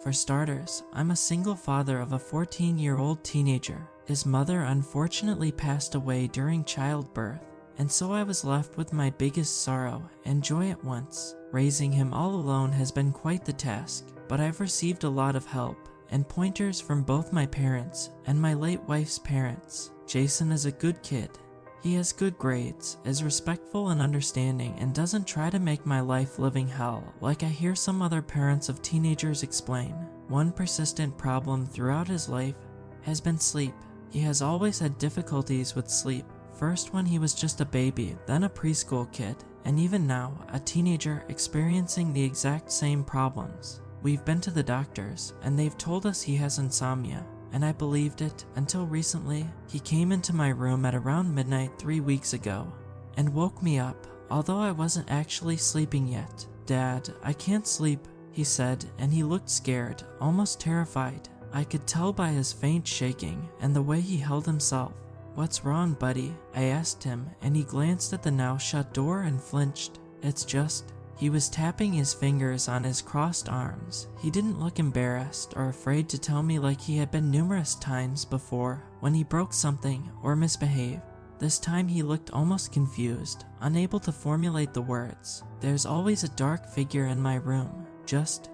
For starters, I'm a single father of a 14-year-old teenager. His mother unfortunately passed away during childbirth, and so I was left with my biggest sorrow and joy at once. Raising him all alone has been quite the task, but I've received a lot of help and pointers from both my parents and my late wife's parents. Jason is a good kid. He has good grades, is respectful and understanding, and doesn't try to make my life living hell like I hear some other parents of teenagers explain. One persistent problem throughout his life has been sleep. He has always had difficulties with sleep, first when he was just a baby, then a preschool kid, and even now, a teenager experiencing the exact same problems. We've been to the doctors, and they've told us he has insomnia, and I believed it until recently. He came into my room at around midnight 3 weeks ago and woke me up, although I wasn't actually sleeping yet. "Dad, I can't sleep," he said, and he looked scared, almost terrified. I could tell by his faint shaking and the way he held himself. "What's wrong, buddy?" I asked him, and he glanced at the now shut door and flinched. "It's just..." He was tapping his fingers on his crossed arms. He didn't look embarrassed or afraid to tell me like he had been numerous times before when he broke something or misbehaved. This time he looked almost confused, unable to formulate the words. "There's always a dark figure in my room, just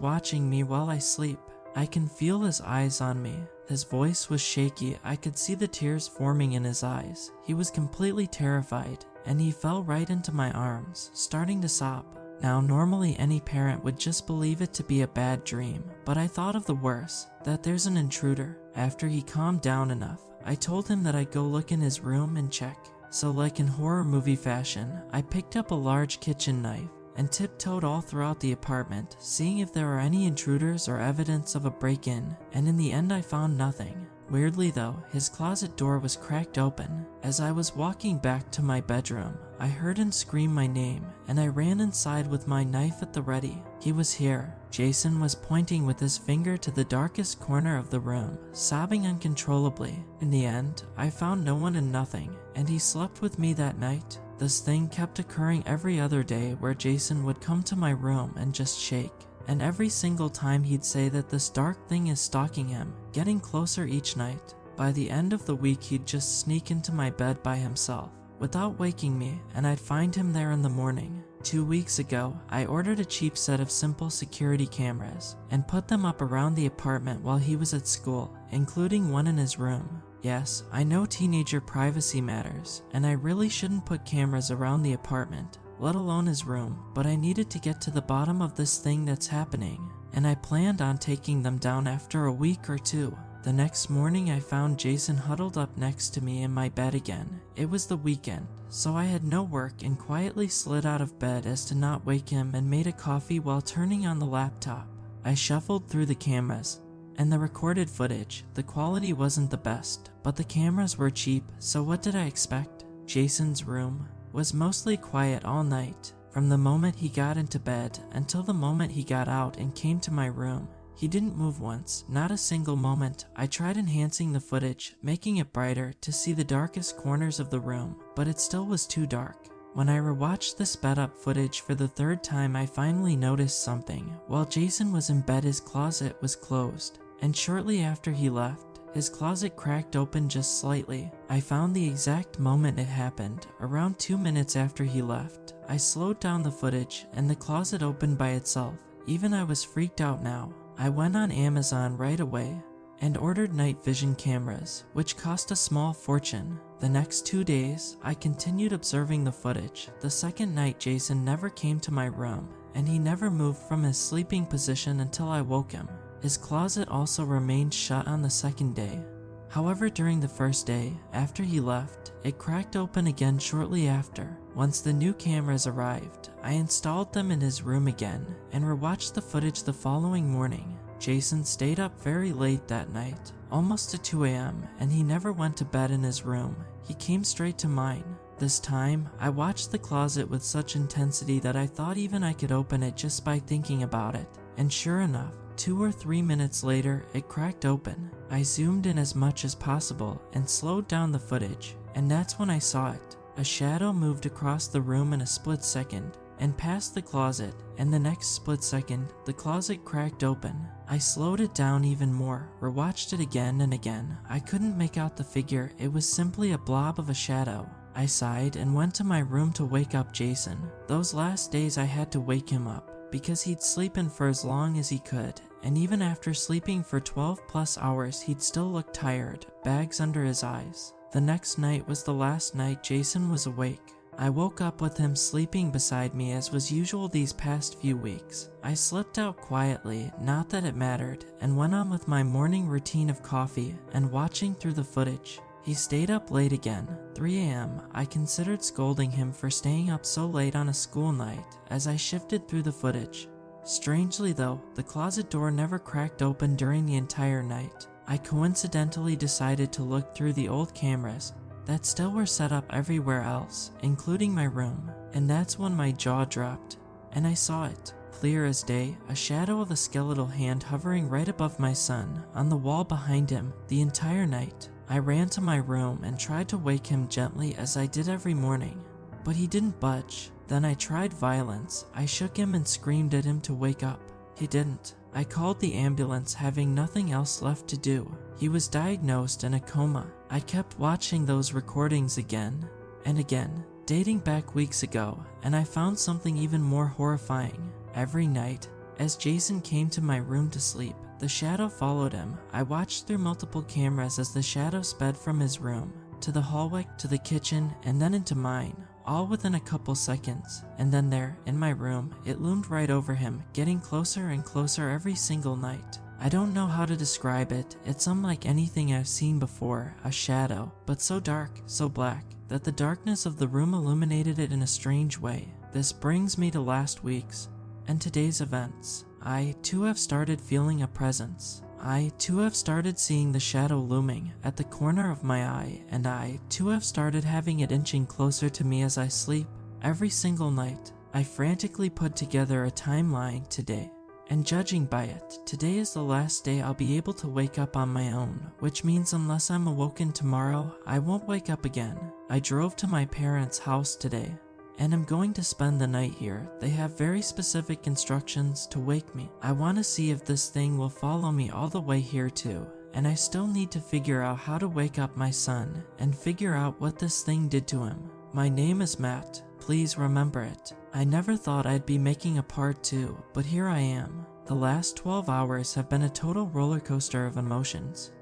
watching me while I sleep. I can feel his eyes on me." His voice was shaky. I could see the tears forming in his eyes. He was completely terrified, and he fell right into my arms, starting to sob. Now, normally any parent would just believe it to be a bad dream, but I thought of the worst, that there's an intruder. After he calmed down enough, I told him that I'd go look in his room and check. So like in horror movie fashion, I picked up a large kitchen knife and tiptoed all throughout the apartment, seeing if there were any intruders or evidence of a break-in, and in the end I found nothing. Weirdly though, his closet door was cracked open. As I was walking back to my bedroom, I heard him scream my name, and I ran inside with my knife at the ready. He was here. Jason was pointing with his finger to the darkest corner of the room, sobbing uncontrollably. In the end, I found no one and nothing, and he slept with me that night. This thing kept occurring every other day, where Jason would come to my room and just shake. And every single time he'd say that this dark thing is stalking him, getting closer each night. By the end of the week, he'd just sneak into my bed by himself, without waking me, and I'd find him there in the morning. 2 weeks ago, I ordered a cheap set of simple security cameras, and put them up around the apartment while he was at school, including one in his room. Yes, I know teenager privacy matters, and I really shouldn't put cameras around the apartment, let alone his room, but I needed to get to the bottom of this thing that's happening, and I planned on taking them down after a week or two. The next morning I found Jason huddled up next to me in my bed again. It was the weekend, so I had no work and quietly slid out of bed as to not wake him and made a coffee while turning on the laptop. I shuffled through the cameras and the recorded footage. The quality wasn't the best, but the cameras were cheap, so what did I expect? Jason's room was mostly quiet all night, from the moment he got into bed until the moment he got out and came to my room. He didn't move once, not a single moment. I tried enhancing the footage, making it brighter to see the darkest corners of the room, but it still was too dark. When I rewatched the sped up footage for the third time, I finally noticed something. While Jason was in bed, his closet was closed, and shortly after he left, his closet cracked open just slightly. I found the exact moment it happened, around 2 minutes after he left. I slowed down the footage, and the closet opened by itself. Even I was freaked out now. I went on Amazon right away and ordered night vision cameras, which cost a small fortune. The next 2 days, I continued observing the footage. The second night, Jason never came to my room, and he never moved from his sleeping position until I woke him. His closet also remained shut on the second day. However, during the first day, after he left, it cracked open again shortly after. Once the new cameras arrived, I installed them in his room again and rewatched the footage the following morning. Jason stayed up very late that night, almost to 2 a.m., and he never went to bed in his room. He came straight to mine. This time, I watched the closet with such intensity that I thought even I could open it just by thinking about it. And sure enough, 2 or 3 minutes later, it cracked open. I zoomed in as much as possible and slowed down the footage, and that's when I saw it. A shadow moved across the room in a split second, and past the closet, and the next split second, the closet cracked open. I slowed it down even more, rewatched it again and again. I couldn't make out the figure, it was simply a blob of a shadow. I sighed and went to my room to wake up Jason. Those last days I had to wake him up, because he'd sleep in for as long as he could, and even after sleeping for 12 plus hours he'd still look tired, bags under his eyes. The next night was the last night Jason was awake. I woke up with him sleeping beside me as was usual these past few weeks. I slipped out quietly, not that it mattered, and went on with my morning routine of coffee and watching through the footage. He stayed up late again, 3 a.m. I considered scolding him for staying up so late on a school night as I shifted through the footage. Strangely though, the closet door never cracked open during the entire night. I coincidentally decided to look through the old cameras that still were set up everywhere else, including my room, and that's when my jaw dropped, and I saw it, clear as day, a shadow of a skeletal hand hovering right above my son, on the wall behind him, the entire night. I ran to my room and tried to wake him gently as I did every morning, but he didn't budge. Then I tried violence. I shook him and screamed at him to wake up. He didn't. I called the ambulance, having nothing else left to do. He was diagnosed in a coma. I kept watching those recordings again and again, dating back weeks ago, and I found something even more horrifying. Every night, as Jason came to my room to sleep, the shadow followed him. I watched through multiple cameras as the shadow sped from his room to the hallway, to the kitchen, and then into mine, all within a couple seconds. And then there, in my room, it loomed right over him, getting closer and closer every single night. I don't know how to describe it. It's unlike anything I've seen before, a shadow, but so dark, so black, that the darkness of the room illuminated it in a strange way. This brings me to last week's and today's events. I too have started feeling a presence. I too have started seeing the shadow looming at the corner of my eye, and I too have started having it inching closer to me as I sleep. Every single night, I frantically put together a timeline today, and judging by it, today is the last day I'll be able to wake up on my own, which means unless I'm awoken tomorrow, I won't wake up again. I drove to my parents' house today, and I'm going to spend the night here. They have very specific instructions to wake me. I want to see if this thing will follow me all the way here too, and I still need to figure out how to wake up my son and figure out what this thing did to him. My name is Matt. Please remember it. I never thought I'd be making a part 2, but here I am. The last 12 hours have been a total roller coaster of emotions,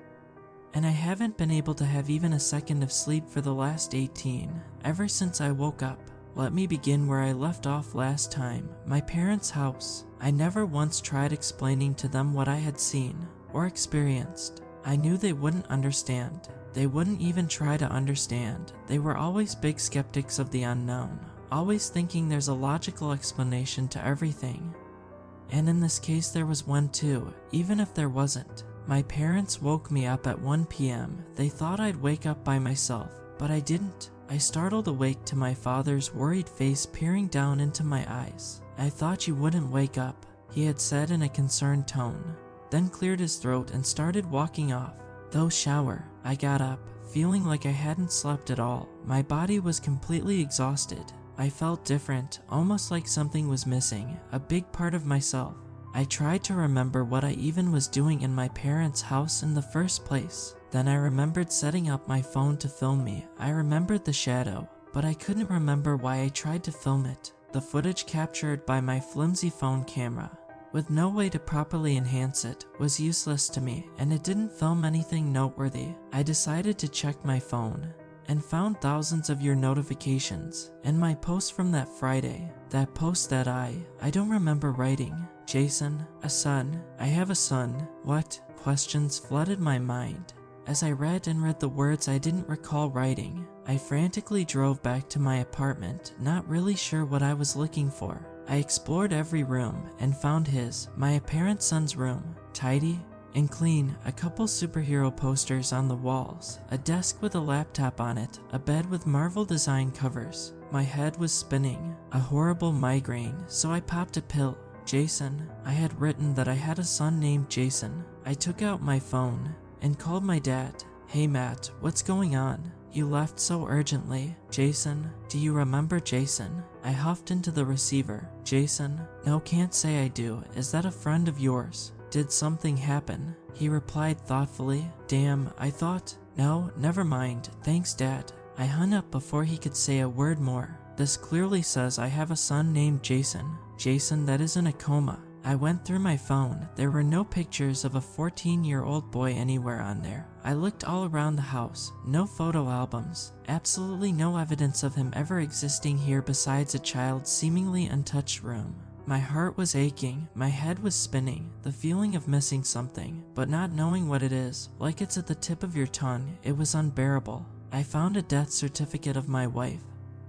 and I haven't been able to have even a second of sleep for the last 18, ever since I woke up. Let me begin where I left off last time, my parents' house. I never once tried explaining to them what I had seen or experienced. I knew they wouldn't understand. They wouldn't even try to understand. They were always big skeptics of the unknown, always thinking there's a logical explanation to everything. And in this case there was one too, even if there wasn't. My parents woke me up at 1 p.m. They thought I'd wake up by myself, but I didn't. I startled awake to my father's worried face peering down into my eyes. "I thought you wouldn't wake up," he had said in a concerned tone, then cleared his throat and started walking off. Though shower, I got up, feeling like I hadn't slept at all. My body was completely exhausted. I felt different, almost like something was missing, a big part of myself. I tried to remember what I even was doing in my parents' house in the first place. Then I remembered setting up my phone to film me. I remembered the shadow, but I couldn't remember why I tried to film it. The footage captured by my flimsy phone camera, with no way to properly enhance it, was useless to me, and it didn't film anything noteworthy. I decided to check my phone, and found thousands of your notifications, and my post from that Friday, that post that I don't remember writing. Jason, a son, I have a son, what? Questions flooded my mind. As I read the words I didn't recall writing, I frantically drove back to my apartment, not really sure what I was looking for. I explored every room and found his, my apparent son's room, tidy and clean, a couple superhero posters on the walls, a desk with a laptop on it, a bed with Marvel design covers. My head was spinning, a horrible migraine, so I popped a pill. Jason, I had written that I had a son named Jason. I took out my phone and called my dad. "Hey Matt, what's going on?" He you left so urgently. Jason, do you remember Jason? I huffed into the receiver. Jason, no, can't say I do. Is that a friend of yours? Did something happen? He replied thoughtfully. Damn, I thought. No, never mind. Thanks, Dad. I hung up before he could say a word more. This clearly says I have a son named Jason. Jason that is in a coma. I went through my phone. There were no pictures of a 14-year-old boy anywhere on there. I looked all around the house. No photo albums. Absolutely no evidence of him ever existing here besides a child's seemingly untouched room. My heart was aching, my head was spinning, the feeling of missing something, but not knowing what it is, like it's at the tip of your tongue, it was unbearable. I found a death certificate of my wife,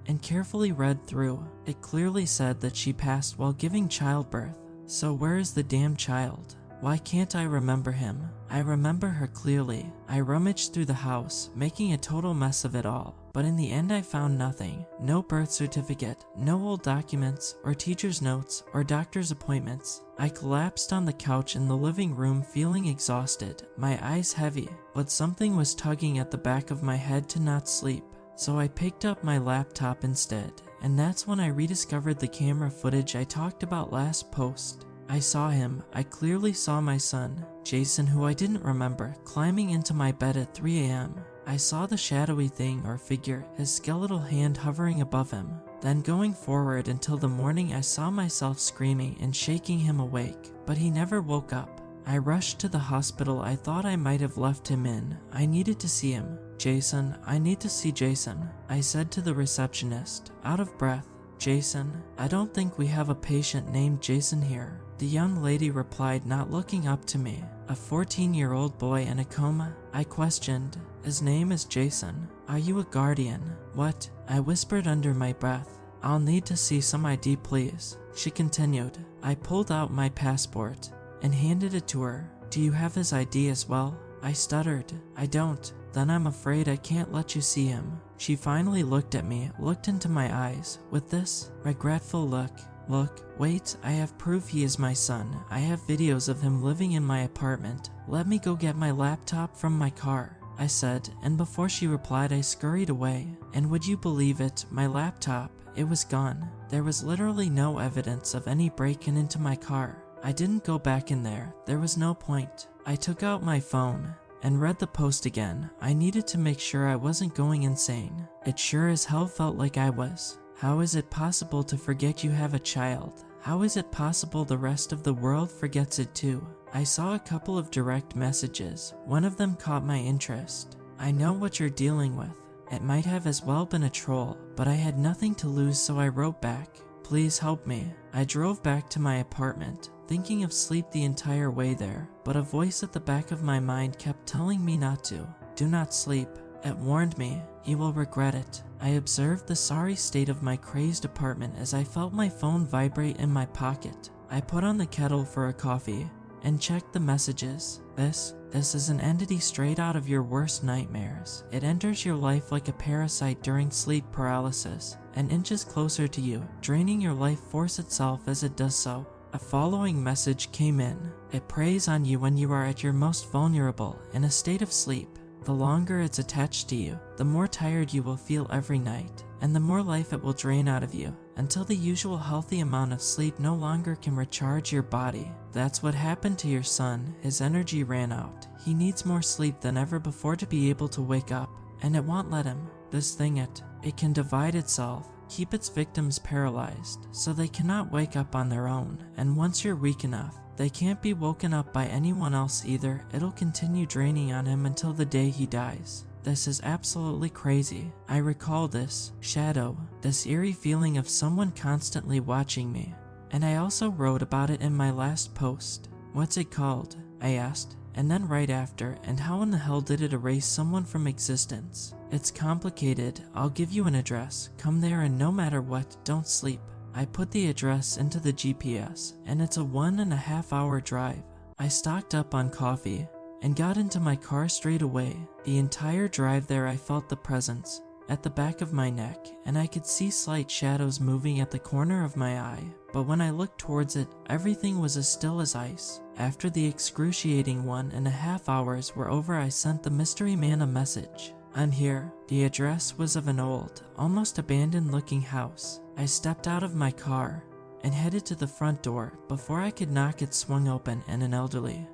and carefully read through. It clearly said that she passed while giving childbirth. So where is the damn child? Why can't I remember him? I remember her clearly. I rummaged through the house, making a total mess of it all. But in the end I found nothing. No birth certificate, no old documents, or teacher's notes, or doctor's appointments. I collapsed on the couch in the living room feeling exhausted, my eyes heavy, but something was tugging at the back of my head to not sleep. So I picked up my laptop instead, and that's when I rediscovered the camera footage I talked about last post. I saw him. I clearly saw my son, Jason, who I didn't remember, climbing into my bed at 3 a.m. I saw the shadowy thing or figure, his skeletal hand hovering above him. Then going forward until the morning I saw myself screaming and shaking him awake, but he never woke up. I rushed to the hospital I thought I might have left him in. I needed to see him. Jason, I need to see Jason, I said to the receptionist, out of breath. Jason, I don't think we have a patient named Jason here. The young lady replied, not looking up to me. A 14-year-old boy in a coma? I questioned. His name is Jason. Are you a guardian? What? I whispered under my breath. I'll need to see some ID, please. She continued. I pulled out my passport and handed it to her. Do you have his ID as well? I stuttered. I don't. Then I'm afraid I can't let you see him. She finally looked at me, looked into my eyes, with this regretful look. Look, wait, I have proof he is my son. I have videos of him living in my apartment. Let me go get my laptop from my car, I said, and before she replied I scurried away. And would you believe it, my laptop, it was gone. There was literally no evidence of any break-in into my car. I didn't go back in there. There was no point. I took out my phone and read the post again. I needed to make sure I wasn't going insane. It sure as hell felt like I was. How is it possible to forget you have a child? How is it possible the rest of the world forgets it too? I saw a couple of direct messages. One of them caught my interest. I know what you're dealing with. It might have as well been a troll, but I had nothing to lose, so I wrote back. Please help me. I drove back to my apartment, thinking of sleep the entire way there, but a voice at the back of my mind kept telling me not to. Do not sleep. It warned me. You will regret it. I observed the sorry state of my crazed apartment as I felt my phone vibrate in my pocket. I put on the kettle for a coffee and checked the messages. This is an entity straight out of your worst nightmares. It enters your life like a parasite during sleep paralysis and inches closer to you, draining your life force itself as it does so. A following message came in. It preys on you when you are at your most vulnerable, in a state of sleep. The longer it's attached to you, the more tired you will feel every night, and the more life it will drain out of you, until the usual healthy amount of sleep no longer can recharge your body. That's what happened to your son. His energy ran out. He needs more sleep than ever before to be able to wake up, and it won't let him. This thing, it can divide itself, keep its victims paralyzed, so they cannot wake up on their own, and once you're weak enough, they can't be woken up by anyone else either. It'll continue draining on him until the day he dies. This is absolutely crazy. I recall this shadow, this eerie feeling of someone constantly watching me. And I also wrote about it in my last post. What's it called? I asked. And then right after, and how in the hell did it erase someone from existence? It's complicated. I'll give you an address. Come there and no matter what, don't sleep. I put the address into the GPS, and it's a 1.5 hour drive. I stocked up on coffee and got into my car straight away. The entire drive there I felt the presence at the back of my neck, and I could see slight shadows moving at the corner of my eye, but when I looked towards it, everything was as still as ice. After the excruciating 1.5 hours were over, I sent the mystery man a message. On here, the address was of an old, almost abandoned looking house. I stepped out of my car and headed to the front door. Before I could knock, it swung open and an elderly,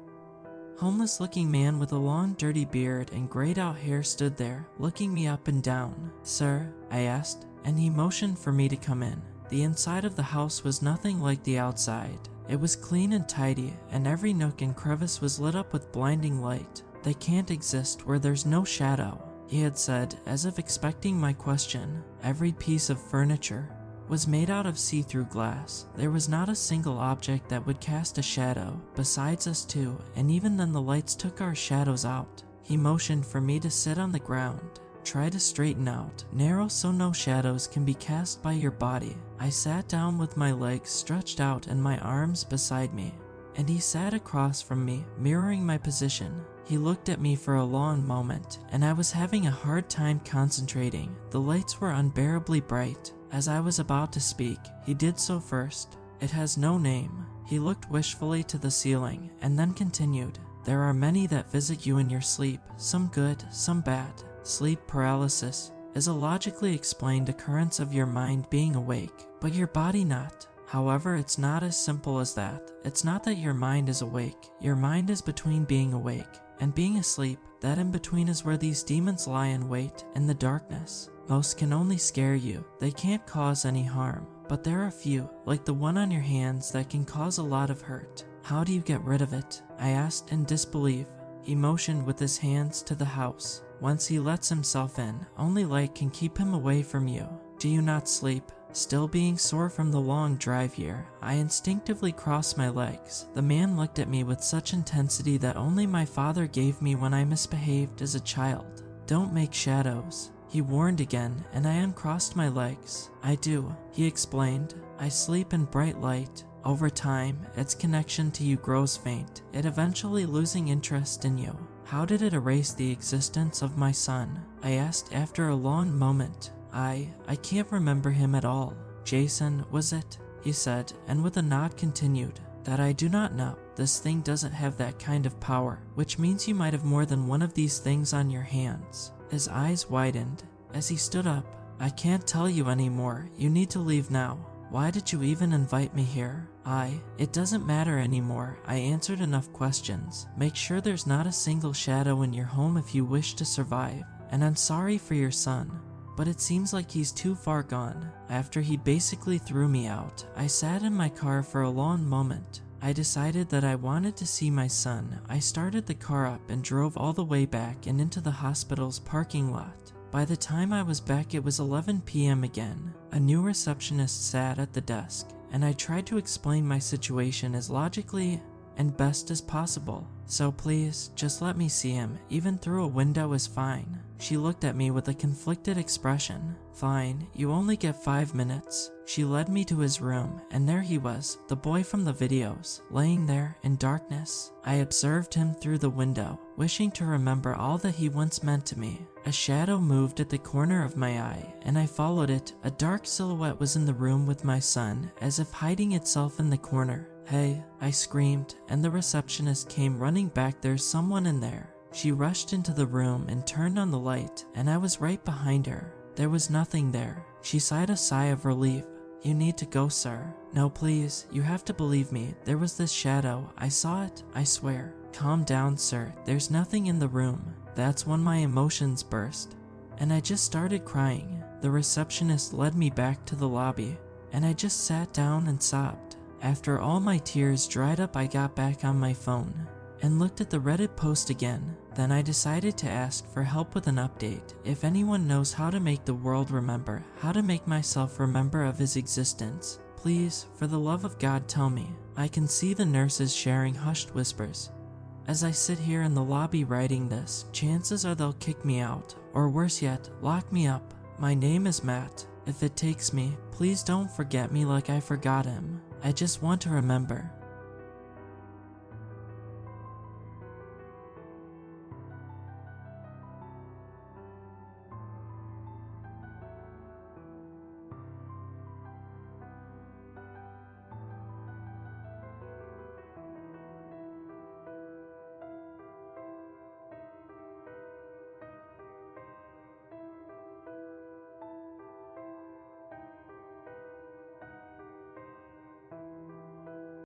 homeless looking man with a long dirty beard and grayed out hair stood there, looking me up and down. "Sir?" I asked, and he motioned for me to come in. The inside of the house was nothing like the outside. It was clean and tidy, and every nook and crevice was lit up with blinding light. "They can't exist where there's no shadow," he had said, as if expecting my question. Every piece of furniture was made out of see-through glass. There was not a single object that would cast a shadow, besides us two, and even then the lights took our shadows out. He motioned for me to sit on the ground. "Try to straighten out, narrow so no shadows can be cast by your body." I sat down with my legs stretched out and my arms beside me, and he sat across from me, mirroring my position. He looked at me for a long moment, and I was having a hard time concentrating. The lights were unbearably bright. As I was about to speak, he did so first. "It has no name." He looked wishfully to the ceiling, and then continued, "There are many that visit you in your sleep, some good, some bad. Sleep paralysis is a logically explained occurrence of your mind being awake, but your body not. However, it's not as simple as that. It's not that your mind is awake. Your mind is between being awake and being asleep. That in between is where these demons lie in wait in the darkness. Most can only scare you. They can't cause any harm, but there are a few, like the one on your hands, that can cause a lot of hurt. How do you get rid of it?" I asked in disbelief. He motioned with his hands to the house. "Once he lets himself in, only light can keep him away from you. Do you not sleep?" Still being sore from the long drive here, I instinctively crossed my legs. The man looked at me with such intensity that only my father gave me when I misbehaved as a child. "Don't make shadows," he warned again, and I uncrossed my legs. "I do," he explained. "I sleep in bright light. Over time, its connection to you grows faint, it eventually losing interest in you." "How did it erase the existence of my son?" I asked after a long moment. I can't remember him at all." "Jason, was it?" he said, and with a nod continued, "That I do not know. This thing doesn't have that kind of power, which means you might have more than one of these things on your hands." His eyes widened as he stood up. "I can't tell you anymore. You need to leave now. Why did you even invite me here?" It doesn't matter anymore. I answered enough questions. "Make sure there's not a single shadow in your home if you wish to survive. And I'm sorry for your son, but it seems like he's too far gone." After he basically threw me out, I sat in my car for a long moment. I decided that I wanted to see my son. I started the car up and drove all the way back and into the hospital's parking lot. By the time I was back, it was 11 p.m. again. A new receptionist sat at the desk, and I tried to explain my situation as logically and best as possible. "So please, just let me see him. Even through a window is fine." She looked at me with a conflicted expression. "Fine, you only get 5 minutes." She led me to his room, and there he was, the boy from the videos, laying there in darkness. I observed him through the window, wishing to remember all that he once meant to me. A shadow moved at the corner of my eye, and I followed it. A dark silhouette was in the room with my son, as if hiding itself in the corner. "Hey," I screamed, and the receptionist came running back. "There's someone in there." She rushed into the room and turned on the light, and I was right behind her. There was nothing there. She sighed a sigh of relief. "You need to go, sir." "No, please, you have to believe me. There was this shadow. I saw it, I swear." "Calm down, sir. There's nothing in the room." That's when my emotions burst, and I just started crying. The receptionist led me back to the lobby, and I just sat down and sobbed. After all my tears dried up, I got back on my phone and looked at the Reddit post again. Then I decided to ask for help with an update. If anyone knows how to make the world remember, how to make myself remember of his existence, please, for the love of God, tell me. I can see the nurses sharing hushed whispers. As I sit here in the lobby writing this, chances are they'll kick me out, or worse yet, lock me up. My name is Matt. If it takes me, please don't forget me like I forgot him. I just want to remember.